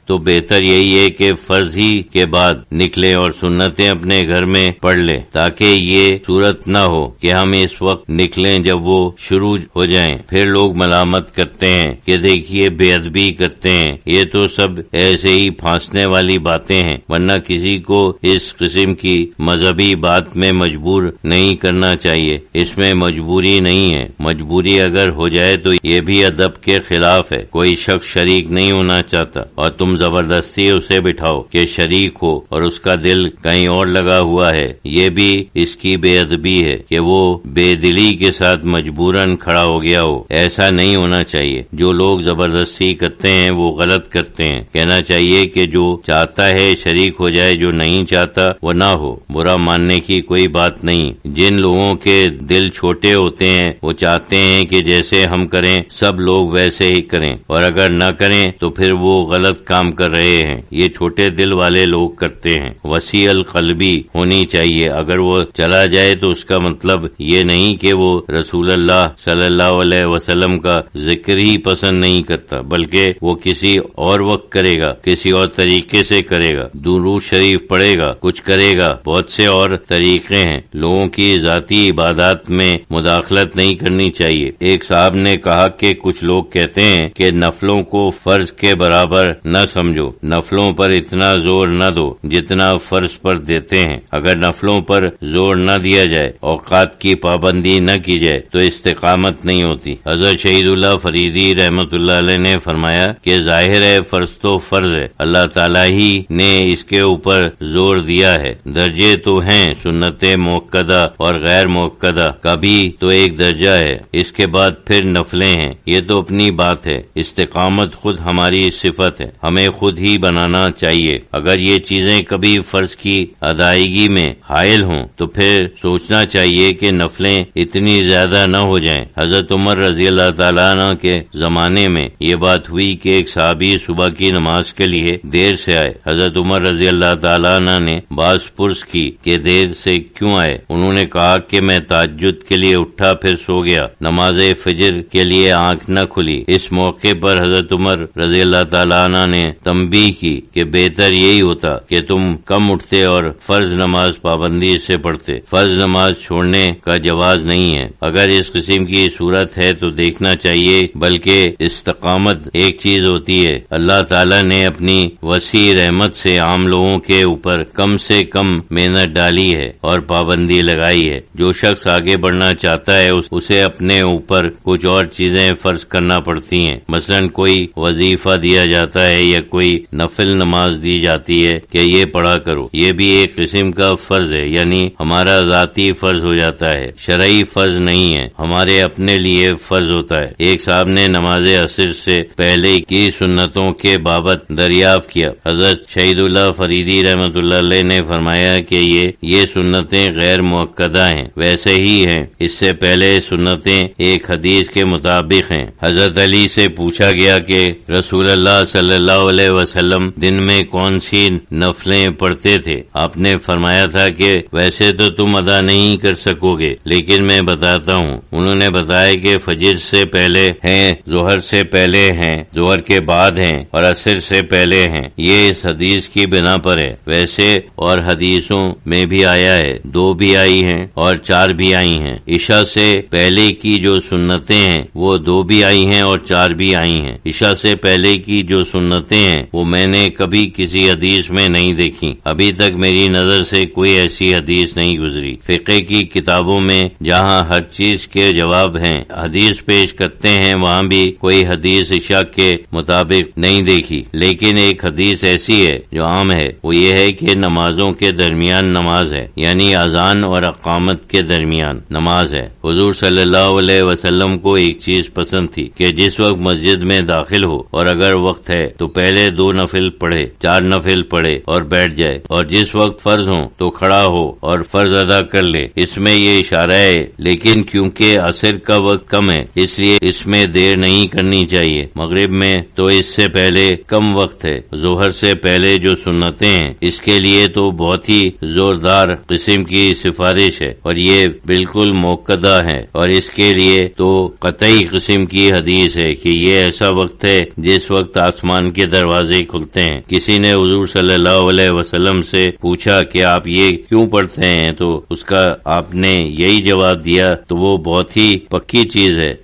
تو بہتر یہی ہے کہ فرض ہی کے بعد نکلے اور سنتیں اپنے گھر میں پڑھ لیں، تاکہ یہ صورت نہ ہو کہ ہم اس وقت نکلیں جب وہ شروع ہو جائیں، پھر لوگ ملامت کرتے ہیں کہ دیکھیے بے ادبی کرتے ہیں۔ یہ تو سب ایسے ہی پھانسنے والی باتیں ہیں، ورنہ کسی کو اس قسم کی مذہبی بات میں مجبور نہیں کرنا چاہیے۔ اس میں مجبوری نہیں ہے، مجبوری اگر ہو جائے تو یہ بھی ادب کے خلاف ہے۔ کوئی شخص شریک نہیں ہونا چاہتا اور تم زبردستی اسے بٹھاؤ کہ شریک ہو اور اس کا دل کہیں اور لگا ہوا ہے، یہ بھی اس کی بے ادبی ہے کہ وہ بے دلی کے ساتھ مجبوراً کھڑا ہو گیا ہو۔ ایسا نہیں ہونا چاہیے۔ جو لوگ زبردستی کرتے ہیں وہ غلط کرتے ہیں۔ کہنا چاہیے کہ جو چاہتا ہے شریک ہو جائے، جو نہیں چاہتا وہ نہ ہو۔ برا ماننے کی کوئی بات نہیں۔ جن لوگوں کے دل چھوٹے ہوتے ہیں وہ چاہتے ہیں کہ جیسے ہم کریں سب لوگ ویسے ہی کریں، اور اگر نہ کریں تو پھر وہ غلط کام کر رہے ہیں۔ یہ چھوٹے دل والے لوگ کرتے ہیں۔ وسیع القلبی ہونی چاہیے۔ اگر وہ چلا جائے تو اس کا مطلب یہ نہیں کہ وہ رسول اللہ صلی اللہ علیہ وسلم کا ذکر ہی پسند نہیں کرتا، بلکہ وہ کسی اور وقت کرے گا، کسی اور طریقے سے کرے گا، درود شریف پڑھے گا، کچھ کرے گا۔ بہت سے اور طریقے ہیں۔ لوگوں کی ذاتی عبادات میں مداخلت نہیں کرنی چاہیے۔ ایک صاحب نے کہا کہ کچھ لوگ کہتے ہیں کہ نفلوں کو فرض کے برابر نہ سمجھو، نفلوں پر اتنا زور نہ دو جتنا فرض پر دیتے ہیں۔ اگر نفلوں پر زور نہ دیا جائے، اوقات کی پابندی نہ کی جائے تو استقامت نہیں ہوتی۔ حضرت شہید اللہ فریدی رحمت اللہ علیہ نے فرمایا کہ ظاہر ہے فرض تو فرض ہے، اللہ تعالیٰ ہی نے اس کے اوپر زور دیا ہے۔ درجے تو ہیں، سنت موقدہ اور غیر موقدہ کا بھی تو ایک درجہ ہے، اس کے بعد پھر نفلیں ہیں۔ یہ تو اپنی بات ہے۔ استقامت خود ہماری صفت ہے، ہمیں خود ہی بنانا چاہیے۔ اگر یہ چیزیں کبھی فرض کی ادائیگی میں حائل ہوں تو پھر سوچنا چاہیے کہ نفلیں اتنی زیادہ نہ ہو جائیں۔ حضرت عمر رضی اللہ تعالیٰ عنہ کے زمانے میں یہ بات ہوئی کہ ایک صحابی صبح کی نماز کے لیے دیر سے آئے۔ حضرت عمر رضی اللہ تعالیٰ عنہ نے باز پرس کی کہ دیر سے کیوں آئے؟ انہوں نے کہا کہ میں تہجد کے لیے اٹھا پھر سو گیا، نماز فجر کے لیے آنکھ نہ کھلی۔ اس موقع پر حضرت عمر رضی اللہ تعالیٰ عنہ نے تنبیہ کی کہ بہتر یہی ہوتا کہ تم کم اٹھتے اور فرض نماز پابندی سے پڑھتے۔ فرض نماز چھوڑنے کا جواز نہیں ہے۔ اگر اس قسم کی صورت ہے تو دیکھنا چاہیے، بلکہ استقامت ایک چیز ہوتی ہے۔ اللہ تعالیٰ نے اپنی وسیع رحمت سے عام لوگوں کے اوپر کم سے کم محنت ڈالی ہے اور پابندی لگائی ہے۔ جو شخص آگے بڑھنا چاہتا ہے اسے اپنے اوپر کچھ اور چیزیں فرض کرنا پڑتی ہیں۔ مثلا کوئی وظیفہ دیا جاتا ہے یا کوئی نفل نماز دی جاتی ہے کہ یہ پڑھا کرو، یہ بھی ایک قسم کا فرض ہے، یعنی ہمارا ذاتی فرض ہو جاتا ہے، شرعی فرض نہیں ہے، ہمارے اپنے لیے فرض ہوتا ہے۔ ایک صاحب نے نماز عصر سے پہلے کی سنتوں کے بابت دریافت کیا۔ حضرت شہید اللہ فریدی رحمت اللہ علیہ نے فرمایا کہ یہ سنتیں غیر موقدہ ہیں، ویسے ہی ہیں۔ اس سے پہلے سنتیں ایک حدیث کے مطابق ہیں۔ حضرت علی سے پوچھا گیا کہ رسول اللہ صلی اللہ علیہ وسلم دن میں کون سی نفلیں پڑھتے تھے؟ آپ نے فرمایا تھا کہ ویسے تو تم ادا نہیں کر سکو گے، لیکن میں بتاتا ہوں۔ انہوں نے بتایا کہ فجر سے پہلے ہیں، ظہر سے پہلے ہیں، ظہر کے بعد ہیں اور عصر سے پہلے ہیں۔ یہ اس حدیث کی بنا پر ہے۔ ویسے اور حدیثوں میں بھی آیا ہے، 2 بھی آئی ہیں اور 4 بھی آئی ہیں۔ عشاء سے پہلے کی جو سنتیں ہیں وہ 2 بھی آئی ہیں اور 4 بھی آئی ہیں۔ عشاء سے پہلے کی جو سنتیں ہیں وہ میں نے کبھی کسی حدیث میں نہیں دیکھی، ابھی تک میری نظر سے کوئی ایسی حدیث نہیں گزری۔ فقہ کی کتابوں میں جہاں ہر چیز کے جواب ہیں، حدیث پیش کرتے ہیں، وہاں بھی کوئی حدیث عشاء کے مطابق نہیں دیکھی۔ لیکن ایک حدیث ایسی ہے جو عام ہے، وہ یہ ہے کہ نمازوں کے درمیان نماز ہے، یعنی اذان اور اقامت کے درمیان نماز ہے۔ حضور صلی اللہ علیہ وسلم کو ایک چیز پسند تھی کہ جس وقت مسجد میں داخل ہو اور اگر وقت ہے تو پہلے 2 نفل پڑھے، 4 نفل پڑھے اور بیٹھ جائے، اور جس وقت فرض ہو تو کھڑا ہو اور فرض ادا کر لے۔ اس میں یہ اشارہ ہے، لیکن کیونکہ عصر کا وقت کم ہے اس لیے اس میں دیر نہیں کرنی چاہیے۔ مغرب میں تو اس سے پہلے کم وقت ہے۔ ظہر سے پہلے جو سنتیں ہیں اس کے لیے تو بہت ہی زوردار قسم کی سفارش ہے اور یہ بالکل موقدہ ہے، اور اس کے لیے تو قطعی قسم کی حدیث ہے کہ یہ ایسا وقت ہے جس وقت آسمان کے دروازے کھلتے ہیں۔ کسی نے حضور صلی اللہ علیہ وسلم سے پوچھا کہ آپ یہ کیوں پڑھتے ہیں، تو اس کا آپ نے یہی جواب دیا، تو وہ بہت ہی پکی چیز ہے